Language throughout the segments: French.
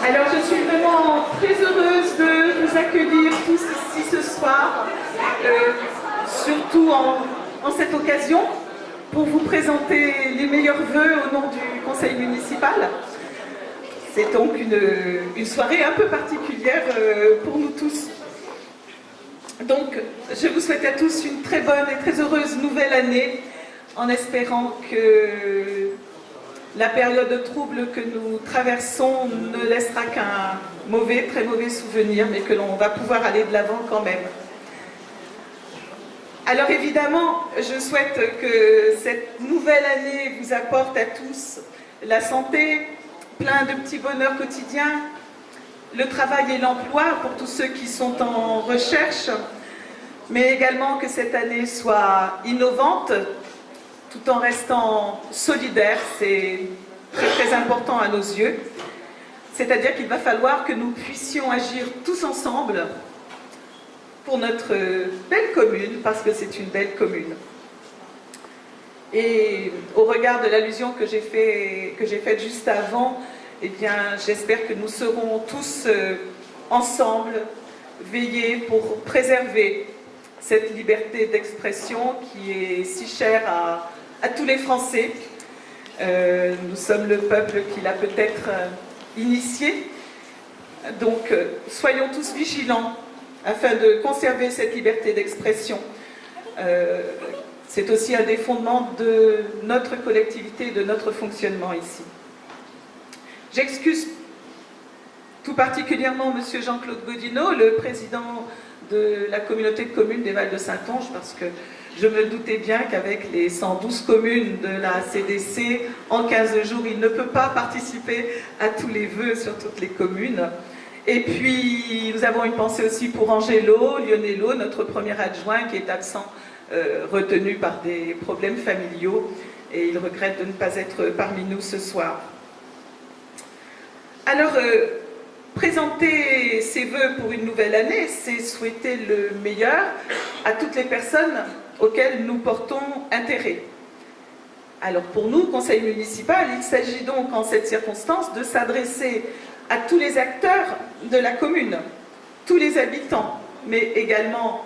Alors je suis vraiment très heureuse de vous accueillir tous ici ce soir, surtout en cette occasion, pour vous présenter les meilleurs vœux au nom du conseil municipal. C'est donc une soirée un peu particulière pour nous tous. Donc je vous souhaite à tous une très bonne et très heureuse nouvelle année, en espérant que la période de trouble que nous traversons ne laissera qu'un très mauvais souvenir, mais que l'on va pouvoir aller de l'avant quand même. Alors évidemment, je souhaite que cette nouvelle année vous apporte à tous la santé, plein de petits bonheurs quotidiens, le travail et l'emploi pour tous ceux qui sont en recherche, mais également que cette année soit innovante, tout en restant solidaire. C'est très important à nos yeux. C'est-à-dire qu'il va falloir que nous puissions agir tous ensemble pour notre belle commune, parce que c'est une belle commune. Et au regard de l'allusion que j'ai faite juste avant, eh bien, j'espère que nous serons tous ensemble veiller pour préserver cette liberté d'expression qui est si chère à tous les Français. Nous sommes le peuple qui l'a peut-être initié. Donc, soyons tous vigilants afin de conserver cette liberté d'expression. C'est aussi un des fondements de notre collectivité, de notre fonctionnement ici. J'excuse tout particulièrement M. Jean-Claude Godinot, le président de la communauté de communes des Vals de Saintonge, parce que je me doutais bien qu'avec les 112 communes de la CDC, en 15 jours, il ne peut pas participer à tous les vœux sur toutes les communes. Et puis, nous avons une pensée aussi pour Angelo Lionello, notre premier adjoint, qui est absent, retenu par des problèmes familiaux, et il regrette de ne pas être parmi nous ce soir. Alors, présenter ses vœux pour une nouvelle année, c'est souhaiter le meilleur à toutes les personnes auxquelles nous portons intérêt. Alors pour nous, conseil municipal, il s'agit donc en cette circonstance de s'adresser à tous les acteurs de la commune, tous les habitants, mais également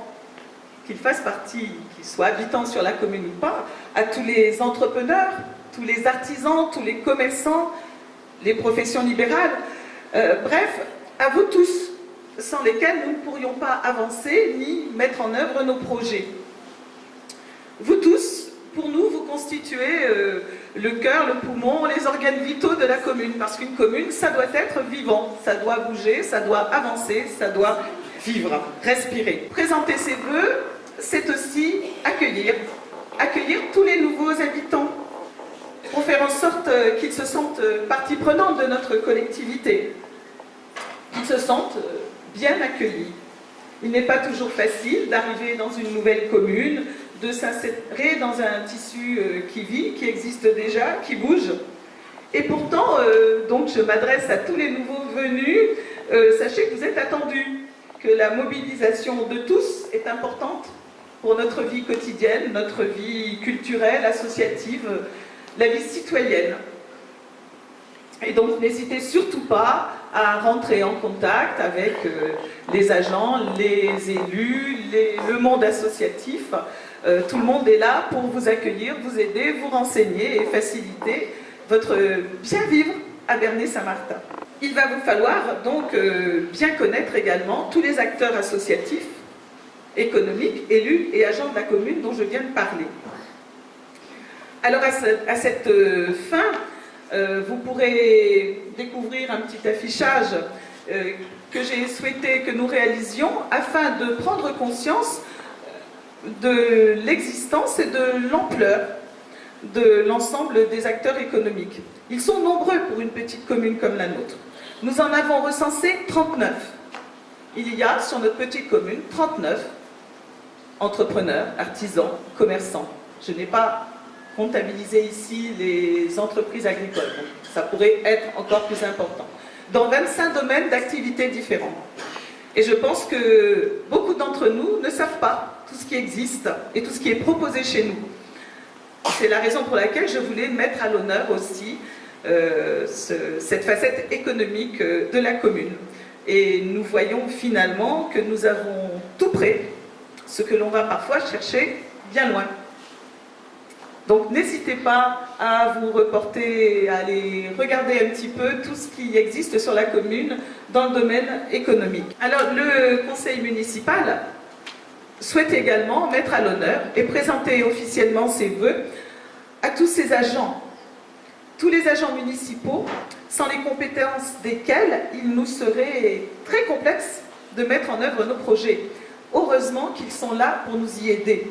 qu'ils fassent partie, qu'ils soient habitants sur la commune ou pas, à tous les entrepreneurs, tous les artisans, tous les commerçants, les professions libérales, bref, à vous tous, sans lesquels nous ne pourrions pas avancer ni mettre en œuvre nos projets. Vous tous, pour nous, vous constituez le cœur, le poumon, les organes vitaux de la commune, parce qu'une commune, ça doit être vivant, ça doit bouger, ça doit avancer, ça doit vivre, respirer. Présenter ses vœux, c'est aussi accueillir tous les nouveaux habitants, pour faire en sorte qu'ils se sentent partie prenante de notre collectivité, qu'ils se sentent bien accueillis. Il n'est pas toujours facile d'arriver dans une nouvelle commune, de s'insérer dans un tissu qui vit, qui existe déjà, qui bouge. Et pourtant, donc je m'adresse à tous les nouveaux venus, sachez que vous êtes attendus, que la mobilisation de tous est importante pour notre vie quotidienne, notre vie culturelle, associative, la vie citoyenne. Et donc n'hésitez surtout pas à rentrer en contact avec les agents, les élus, le monde associatif. Tout le monde est là pour vous accueillir, vous aider, vous renseigner et faciliter votre bien vivre à Bernay-Saint-Martin. Il va vous falloir donc bien connaître également tous les acteurs associatifs, économiques, élus et agents de la commune dont je viens de parler. Alors à cette fin, vous pourrez découvrir un petit affichage que j'ai souhaité que nous réalisions afin de prendre conscience de l'existence et de l'ampleur de l'ensemble des acteurs économiques. Ils sont nombreux pour une petite commune comme la nôtre. Nous en avons recensé 39. Il y a sur notre petite commune 39 entrepreneurs, artisans, commerçants. Je n'ai pas comptabilisé ici les entreprises agricoles, donc ça pourrait être encore plus important, dans 25 domaines d'activités différents. Et je pense que beaucoup d'entre nous ne savent pas tout ce qui existe et tout ce qui est proposé chez nous. C'est la raison pour laquelle je voulais mettre à l'honneur aussi cette facette économique de la commune. Et nous voyons finalement que nous avons tout près, ce que l'on va parfois chercher bien loin. Donc n'hésitez pas à vous reporter, à aller regarder un petit peu tout ce qui existe sur la commune dans le domaine économique. Alors le conseil municipal souhaite également mettre à l'honneur et présenter officiellement ses vœux à tous ses agents. Tous les agents municipaux, sans les compétences desquels il nous serait très complexe de mettre en œuvre nos projets. Heureusement qu'ils sont là pour nous y aider.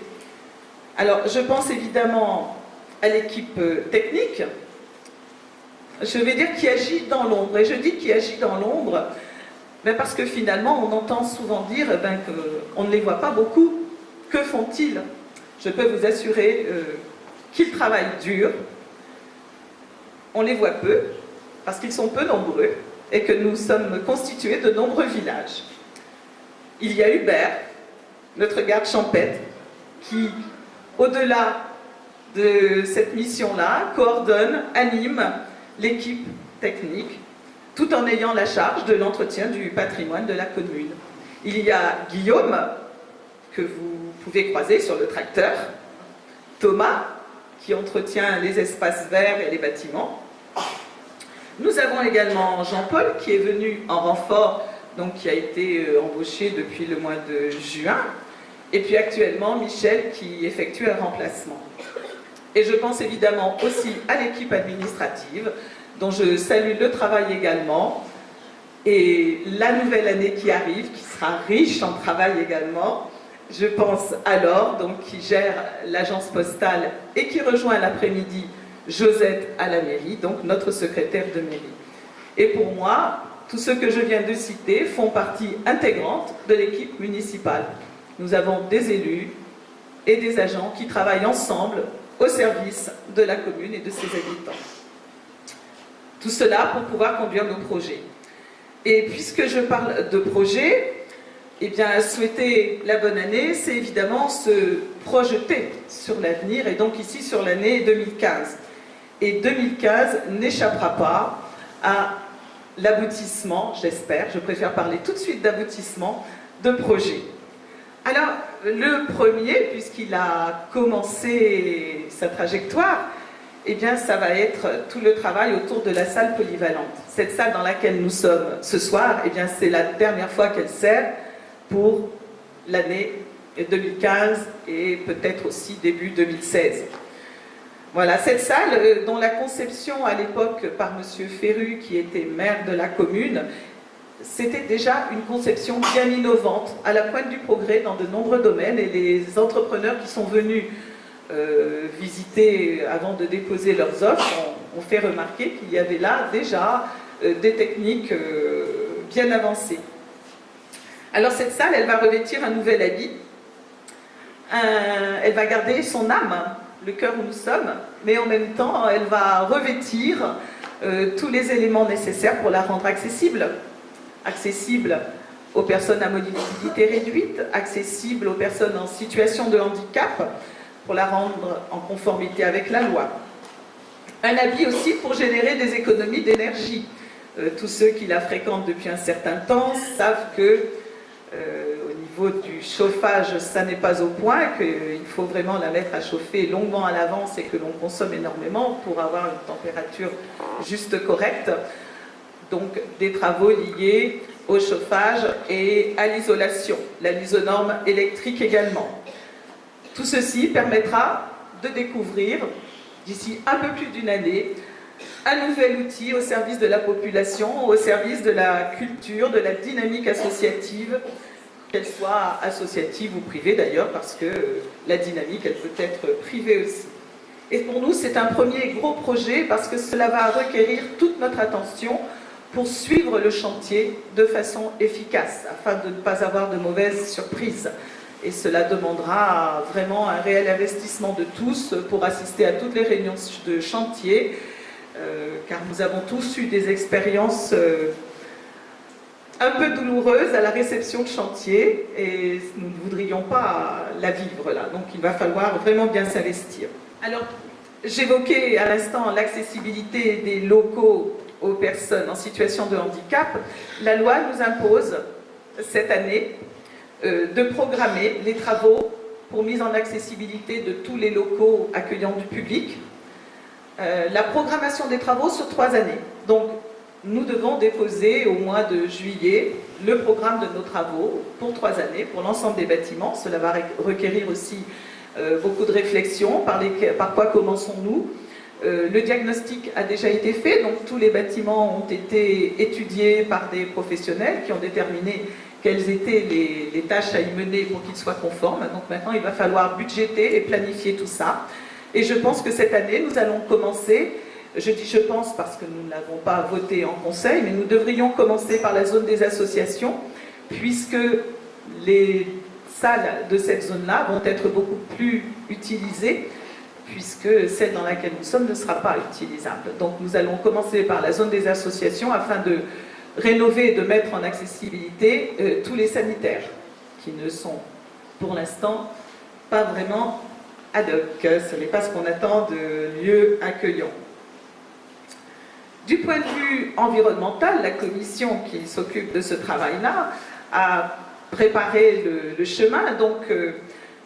Alors, je pense évidemment à l'équipe technique, je vais dire qui agit dans l'ombre. Et je dis qui agit dans l'ombre, parce que finalement, on entend souvent dire qu'on ne les voit pas beaucoup. Que font-ils? Je peux vous assurer qu'ils travaillent dur. On les voit peu, parce qu'ils sont peu nombreux, et que nous sommes constitués de nombreux villages. Il y a Hubert, notre garde champêtre, qui, au-delà de cette mission-là, coordonne, anime l'équipe technique, tout en ayant la charge de l'entretien du patrimoine de la commune. Il y a Guillaume, que vous pouvez croiser sur le tracteur, Thomas, qui entretient les espaces verts et les bâtiments. Nous avons également Jean-Paul, qui est venu en renfort, donc qui a été embauché depuis le mois de juin, et puis actuellement Michel, qui effectue un remplacement. Et je pense évidemment aussi à l'équipe administrative, dont je salue le travail également, et la nouvelle année qui arrive, qui sera riche en travail également. Je pense à Laure, donc, qui gère l'agence postale et qui rejoint l'après-midi Josette à la mairie, donc notre secrétaire de mairie. Et pour moi, tous ceux que je viens de citer font partie intégrante de l'équipe municipale. Nous avons des élus et des agents qui travaillent ensemble au service de la commune et de ses habitants. Tout cela pour pouvoir conduire nos projets. Et puisque je parle de projets, eh bien, souhaiter la bonne année, c'est évidemment se projeter sur l'avenir, et donc ici sur l'année 2015. Et 2015 n'échappera pas à l'aboutissement, j'espère, je préfère parler tout de suite d'aboutissement, de projets. Alors, le premier, puisqu'il a commencé sa trajectoire, eh bien, ça va être tout le travail autour de la salle polyvalente. Cette salle dans laquelle nous sommes ce soir, eh bien, c'est la dernière fois qu'elle sert pour l'année 2015 et peut-être aussi début 2016. Voilà, cette salle dont la conception à l'époque par M. Ferru, qui était maire de la commune, c'était déjà une conception bien innovante, à la pointe du progrès dans de nombreux domaines, et les entrepreneurs qui sont venus visiter avant de déposer leurs offres ont fait remarquer qu'il y avait là déjà des techniques bien avancées. Alors cette salle, elle va revêtir un nouvel habit, elle va garder son âme, le cœur où nous sommes, mais en même temps, elle va revêtir tous les éléments nécessaires pour la rendre accessible. Accessible aux personnes à mobilité réduite, accessible aux personnes en situation de handicap, pour la rendre en conformité avec la loi. Un habit aussi pour générer des économies d'énergie. Tous ceux qui la fréquentent depuis un certain temps savent que au niveau du chauffage, ça n'est pas au point, qu'il faut vraiment la mettre à chauffer longuement à l'avance et que l'on consomme énormément pour avoir une température juste correcte. Donc des travaux liés au chauffage et à l'isolation, la l'isonorme électrique également. Tout ceci permettra de découvrir, d'ici un peu plus d'une année, un nouvel outil au service de la population, au service de la culture, de la dynamique associative, qu'elle soit associative ou privée d'ailleurs, parce que la dynamique, elle peut être privée aussi. Et pour nous, c'est un premier gros projet parce que cela va requérir toute notre attention pour suivre le chantier de façon efficace, afin de ne pas avoir de mauvaises surprises. Et cela demandera vraiment un réel investissement de tous pour assister à toutes les réunions de chantier, car nous avons tous eu des expériences un peu douloureuse à la réception de chantier et nous ne voudrions pas la vivre là. Donc il va falloir vraiment bien s'investir. Alors, j'évoquais à l'instant l'accessibilité des locaux aux personnes en situation de handicap. La loi nous impose cette année de programmer les travaux pour mise en accessibilité de tous les locaux accueillant du public. La programmation des travaux sur 3 années. Donc, nous devons déposer au mois de juillet le programme de nos travaux pour 3 années, pour l'ensemble des bâtiments. Cela va requérir aussi beaucoup de réflexion. Par quoi commençons-nous? Le diagnostic a déjà été fait, donc tous les bâtiments ont été étudiés par des professionnels qui ont déterminé quelles étaient les tâches à y mener pour qu'ils soient conformes. Donc maintenant, il va falloir budgéter et planifier tout ça. Et je pense que cette année, nous allons commencer. Je dis je pense parce que nous n'avons pas voté en conseil, mais nous devrions commencer par la zone des associations, puisque les salles de cette zone-là vont être beaucoup plus utilisées, puisque celle dans laquelle nous sommes ne sera pas utilisable. Donc nous allons commencer par la zone des associations afin de rénover et de mettre en accessibilité tous les sanitaires, qui ne sont pour l'instant pas vraiment ad hoc. Ce n'est pas ce qu'on attend de lieux accueillants. Du point de vue environnemental, la commission qui s'occupe de ce travail-là a préparé le chemin. Donc,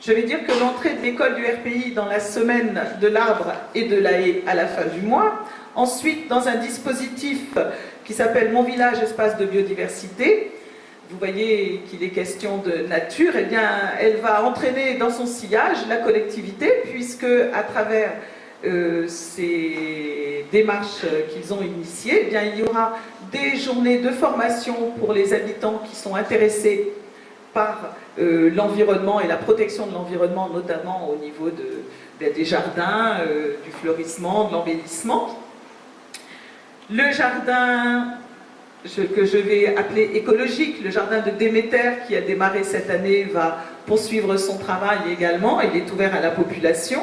je vais dire que l'entrée de l'école du RPI dans la semaine de l'arbre et de la haie à la fin du mois. Ensuite, dans un dispositif qui s'appelle Mon village, espace de biodiversité. Vous voyez qu'il est question de nature. Eh bien, elle va entraîner dans son sillage la collectivité, puisque à travers ces démarches qu'ils ont initiées, eh bien, il y aura des journées de formation pour les habitants qui sont intéressés par l'environnement et la protection de l'environnement, notamment au niveau des jardins, du fleurissement, de l'embellissement. Le jardin que je vais appeler écologique, le jardin de Déméter qui a démarré cette année va poursuivre son travail également, il est ouvert à la population.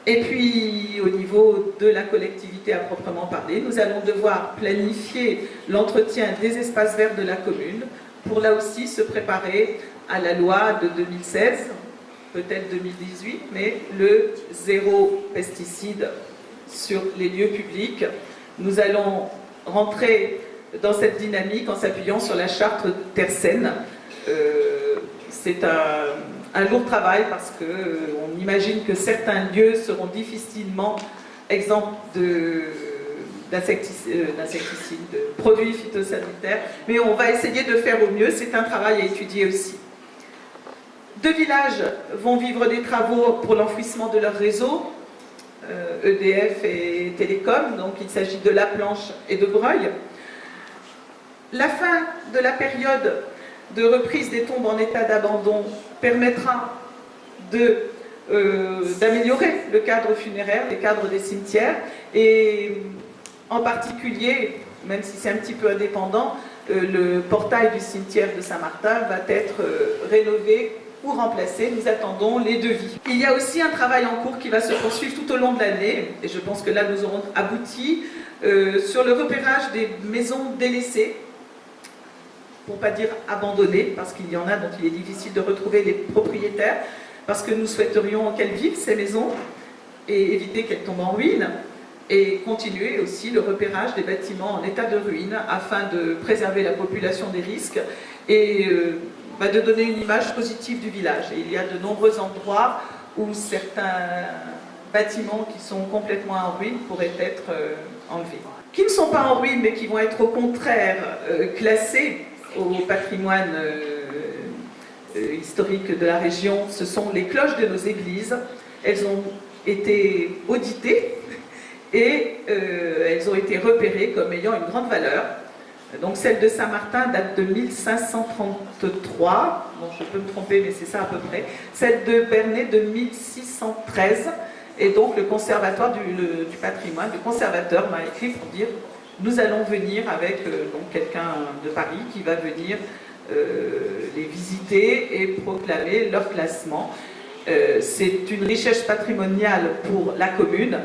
Et puis, au niveau de la collectivité à proprement parler, nous allons devoir planifier l'entretien des espaces verts de la commune pour là aussi se préparer à la loi de 2016, peut-être 2018, mais le zéro pesticide sur les lieux publics. Nous allons rentrer dans cette dynamique en s'appuyant sur la charte Terre Saine. C'est un lourd travail parce qu'on imagine que certains lieux seront difficilement exempts d'insecticides, de produits phytosanitaires, mais on va essayer de faire au mieux, c'est un travail à étudier aussi. 2 villages vont vivre des travaux pour l'enfouissement de leur réseau, EDF et Télécom, donc il s'agit de La Planche et de Breuil. La fin de la période de reprise des tombes en état d'abandon permettra d'améliorer le cadre funéraire, les cadres des cimetières, et en particulier, même si c'est un petit peu indépendant, le portail du cimetière de Saint-Martin va être rénové ou remplacé. Nous attendons les devis. Il y a aussi un travail en cours qui va se poursuivre tout au long de l'année, et je pense que là nous aurons abouti, sur le repérage des maisons délaissées, pour ne pas dire abandonnées, parce qu'il y en a dont il est difficile de retrouver les propriétaires, parce que nous souhaiterions qu'elles vivent, ces maisons, et éviter qu'elles tombent en ruine, et continuer aussi le repérage des bâtiments en état de ruine, afin de préserver la population des risques, et de donner une image positive du village. Et il y a de nombreux endroits où certains bâtiments qui sont complètement en ruine pourraient être enlevés. Qui ne sont pas en ruine, mais qui vont être au contraire classés au patrimoine historique de la région, ce sont les cloches de nos églises. Elles ont été auditées et elles ont été repérées comme ayant une grande valeur. Donc celle de Saint-Martin date de 1533, bon, je peux me tromper mais c'est ça à peu près. Celle de Bernay de 1613 Et donc le conservatoire du patrimoine, le conservateur m'a écrit pour dire nous allons venir avec donc quelqu'un de Paris qui va venir les visiter et proclamer leur classement. C'est une richesse patrimoniale pour la commune,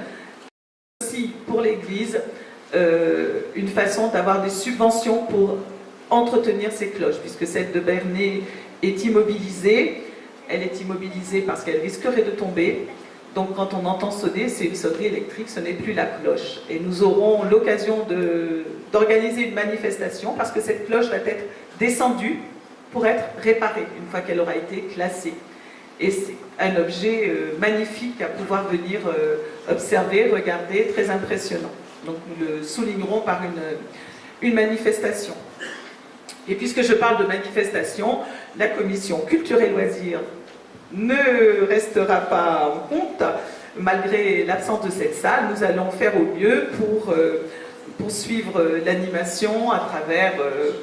aussi pour l'Église, une façon d'avoir des subventions pour entretenir ces cloches, puisque celle de Bernay est immobilisée. Elle est immobilisée parce qu'elle risquerait de tomber. Donc quand on entend sonner, c'est une sonnerie électrique, ce n'est plus la cloche. Et nous aurons l'occasion d'organiser une manifestation parce que cette cloche va être descendue pour être réparée une fois qu'elle aura été classée. Et c'est un objet magnifique à pouvoir venir observer, regarder, très impressionnant. Donc nous le soulignerons par une manifestation. Et puisque je parle de manifestation, la commission culture et loisirs ne restera pas en compte, malgré l'absence de cette salle. Nous allons faire au mieux pour poursuivre l'animation à travers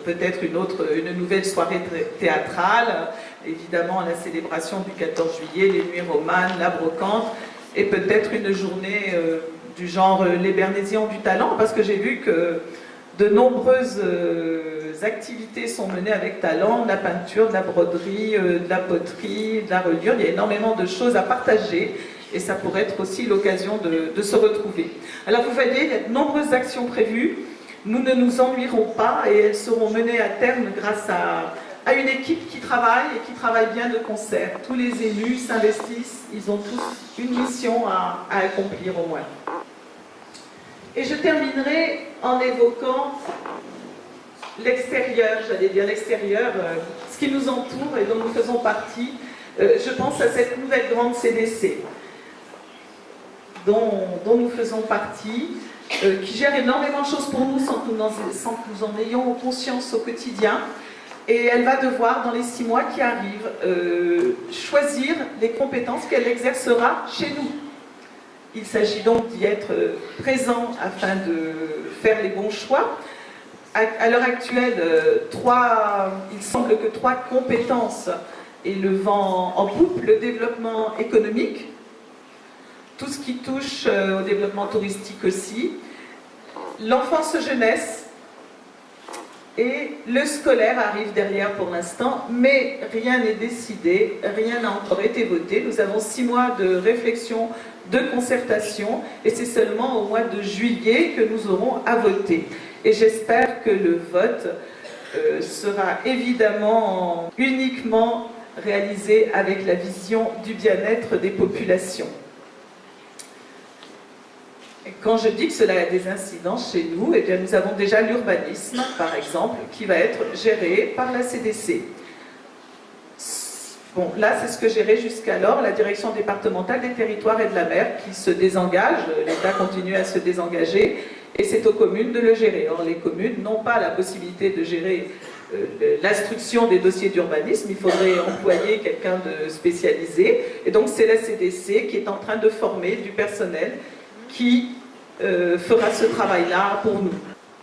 peut-être une nouvelle soirée théâtrale, évidemment la célébration du 14 juillet, les nuits romanes, la brocante, et peut-être une journée du genre les Bernésiens ont du talent, parce que j'ai vu que de nombreuses activités sont menées avec talent, de la peinture, de la broderie, de la poterie, de la reliure. Il y a énormément de choses à partager et ça pourrait être aussi l'occasion de se retrouver. Alors vous voyez, il y a de nombreuses actions prévues. Nous ne nous ennuierons pas et elles seront menées à terme grâce à une équipe qui travaille et qui travaille bien de concert. Tous les élus s'investissent, ils ont tous une mission à accomplir au moins. Et je terminerai en évoquant l'extérieur, j'allais dire l'extérieur, ce qui nous entoure et dont nous faisons partie. Je pense à cette nouvelle grande CDC dont nous faisons partie, qui gère énormément de choses pour nous sans que nous en ayons conscience au quotidien. Et elle va devoir, dans les 6 mois qui arrivent, choisir les compétences qu'elle exercera chez nous. Il s'agit donc d'y être présent afin de faire les bons choix. À l'heure actuelle, il semble que 3 compétences aient le vent en poupe: le développement économique, tout ce qui touche au développement touristique aussi, l'enfance-jeunesse, et le scolaire arrive derrière pour l'instant, mais rien n'est décidé, rien n'a encore été voté. Nous avons 6 mois de réflexion, de concertation, et c'est seulement au mois de juillet que nous aurons à voter. Et j'espère que le vote sera évidemment uniquement réalisé avec la vision du bien-être des populations. Et quand je dis que cela a des incidences chez nous, eh bien nous avons déjà l'urbanisme, par exemple, qui va être géré par la CDC. Bon, là, c'est ce que gérait jusqu'alors la direction départementale des territoires et de la mer qui se désengage, l'État continue à se désengager, et c'est aux communes de le gérer. Or, les communes n'ont pas la possibilité de gérer l'instruction des dossiers d'urbanisme, il faudrait employer quelqu'un de spécialisé, et donc c'est la CDC qui est en train de former du personnel qui fera ce travail-là pour nous.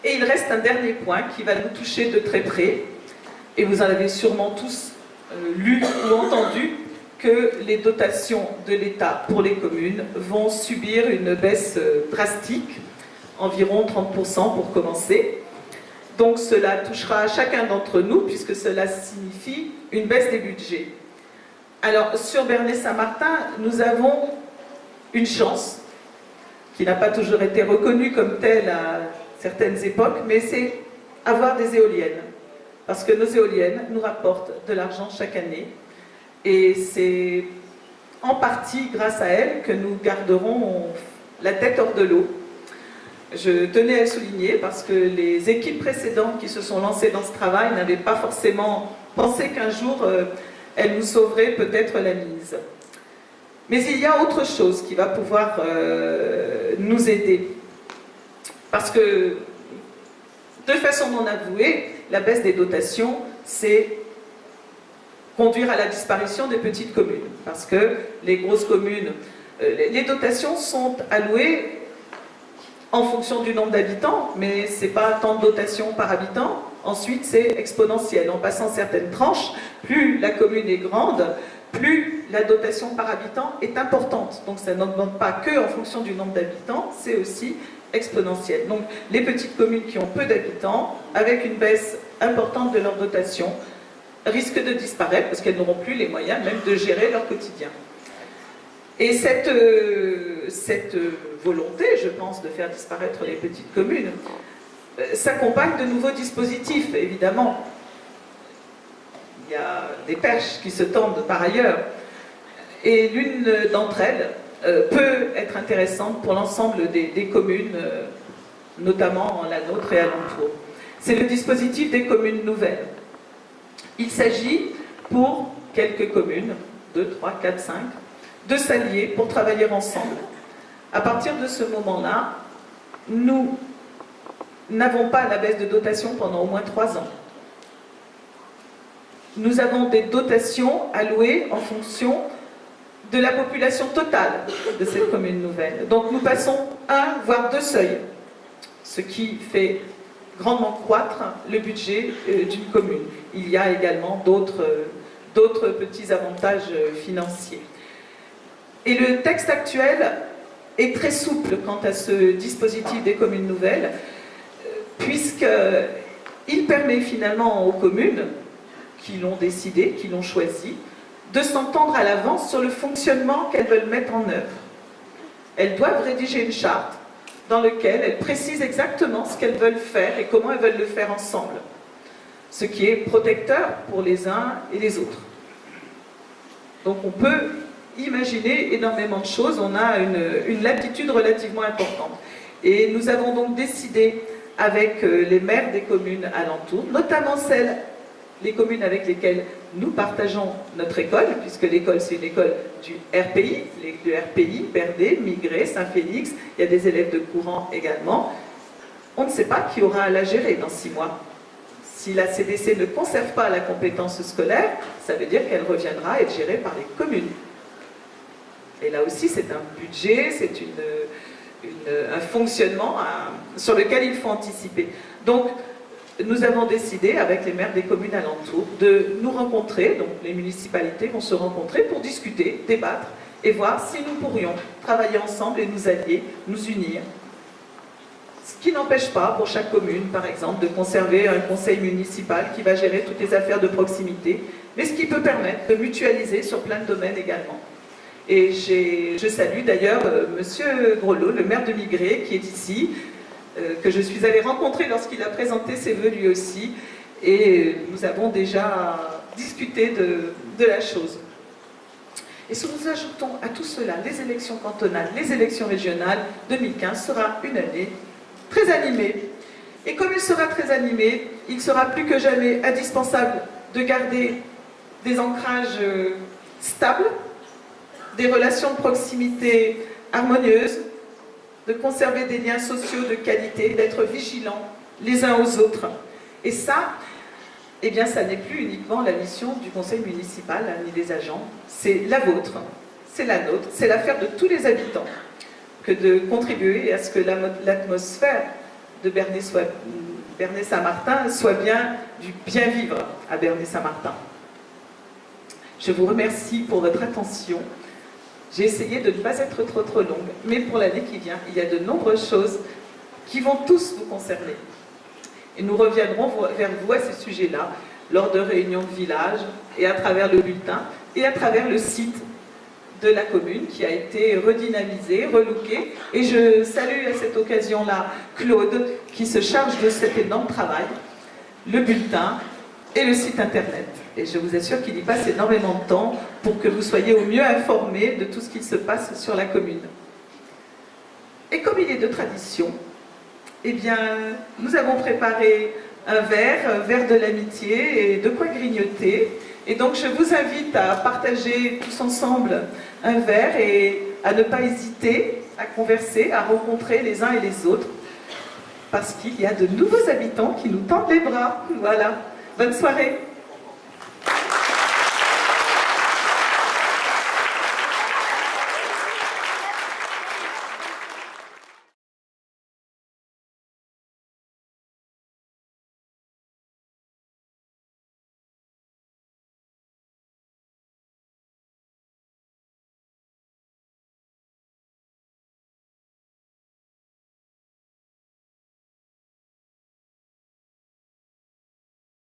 Et il reste un dernier point qui va nous toucher de très près, et vous en avez sûrement tous lu ou entendu, que les dotations de l'État pour les communes vont subir une baisse drastique, environ 30% pour commencer. Donc cela touchera chacun d'entre nous, puisque cela signifie une baisse des budgets. Alors sur Bernay-Saint-Martin, nous avons une chance, qui n'a pas toujours été reconnue comme telle à certaines époques, mais c'est avoir des éoliennes. Parce que nos éoliennes nous rapportent de l'argent chaque année. Et c'est en partie grâce à elles que nous garderons la tête hors de l'eau. Je tenais à le souligner parce que les équipes précédentes qui se sont lancées dans ce travail n'avaient pas forcément pensé qu'un jour elles nous sauveraient peut-être la mise. Mais il y a autre chose qui va pouvoir nous aider. Parce que, de façon non avouée, la baisse des dotations, c'est conduire à la disparition des petites communes. Parce que les grosses communes, les dotations sont allouées en fonction du nombre d'habitants, mais ce n'est pas tant de dotations par habitant. Ensuite, c'est exponentiel. En passant certaines tranches, plus la commune est grande, plus la dotation par habitant est importante. Donc ça n'augmente pas que en fonction du nombre d'habitants, c'est aussi exponentiel. Donc les petites communes qui ont peu d'habitants, avec une baisse importante de leur dotation, risquent de disparaître parce qu'elles n'auront plus les moyens même de gérer leur quotidien. Et cette volonté, je pense, de faire disparaître les petites communes s'accompagne de nouveaux dispositifs, évidemment. Il y a des perches qui se tendent par ailleurs. Et l'une d'entre elles peut être intéressante pour l'ensemble des communes, notamment la nôtre et alentour. C'est le dispositif des communes nouvelles. Il s'agit pour quelques communes, 2, 3, 4, 5, de s'allier pour travailler ensemble. À partir de ce moment-là, nous n'avons pas la baisse de dotation pendant au moins 3 ans. Nous avons des dotations allouées en fonction de la population totale de cette commune nouvelle. Donc nous passons 1 voire 2 seuils, ce qui fait grandement croître le budget d'une commune. Il y a également d'autres petits avantages financiers. Et le texte actuel est très souple quant à ce dispositif des communes nouvelles, puisqu'il permet finalement aux communes qui l'ont décidé, qui l'ont choisi, de s'entendre à l'avance sur le fonctionnement qu'elles veulent mettre en œuvre. Elles doivent rédiger une charte dans laquelle elles précisent exactement ce qu'elles veulent faire et comment elles veulent le faire ensemble, ce qui est protecteur pour les uns et les autres. Donc on peut imaginer énormément de choses, on a une latitude relativement importante. Et nous avons donc décidé avec les maires des communes alentours, notamment les communes avec lesquelles nous partageons notre école, puisque l'école c'est une école du RPI, du RPI, Berdé, Migré, Saint-Félix, il y a des élèves de courant également. On ne sait pas qui aura à la gérer dans 6 mois. Si la CDC ne conserve pas la compétence scolaire, ça veut dire qu'elle reviendra à être gérée par les communes. Et là aussi, c'est un budget, c'est un fonctionnement sur lequel il faut anticiper. Donc, nous avons décidé, avec les maires des communes alentours, de nous rencontrer, donc les municipalités vont se rencontrer pour discuter, débattre et voir si nous pourrions travailler ensemble et nous allier, nous unir. Ce qui n'empêche pas pour chaque commune, par exemple, de conserver un conseil municipal qui va gérer toutes les affaires de proximité, mais ce qui peut permettre de mutualiser sur plein de domaines également. Et je salue d'ailleurs Monsieur Grelot, le maire de Migré, qui est ici, que je suis allée rencontrer lorsqu'il a présenté ses vœux lui aussi, et nous avons déjà discuté de la chose. Et si nous ajoutons à tout cela les élections cantonales, les élections régionales, 2015 sera une année très animée. Et comme il sera très animé, il sera plus que jamais indispensable de garder des ancrages stables, des relations de proximité harmonieuses, de conserver des liens sociaux de qualité, d'être vigilants les uns aux autres. Et ça, eh bien, ça n'est plus uniquement la mission du conseil municipal ni des agents, c'est la vôtre, c'est la nôtre, c'est l'affaire de tous les habitants que de contribuer à ce que l'atmosphère de Bernay-Saint-Martin soit bien du bien vivre à Bernay-Saint-Martin. Je vous remercie pour votre attention. J'ai essayé de ne pas être trop longue, mais pour l'année qui vient, il y a de nombreuses choses qui vont tous vous concerner. Et nous reviendrons vers vous à ces sujets-là, lors de réunions de village, et à travers le bulletin, et à travers le site de la commune, qui a été redynamisé, relooké. Et je salue à cette occasion-là Claude, qui se charge de cet énorme travail, le bulletin et le site internet. Et je vous assure qu'il y passe énormément de temps pour que vous soyez au mieux informés de tout ce qui se passe sur la commune. Et comme il est de tradition, eh bien, nous avons préparé un verre de l'amitié et de quoi grignoter. Et donc je vous invite à partager tous ensemble un verre et à ne pas hésiter à converser, à rencontrer les uns et les autres, parce qu'il y a de nouveaux habitants qui nous tendent les bras. Voilà, bonne soirée.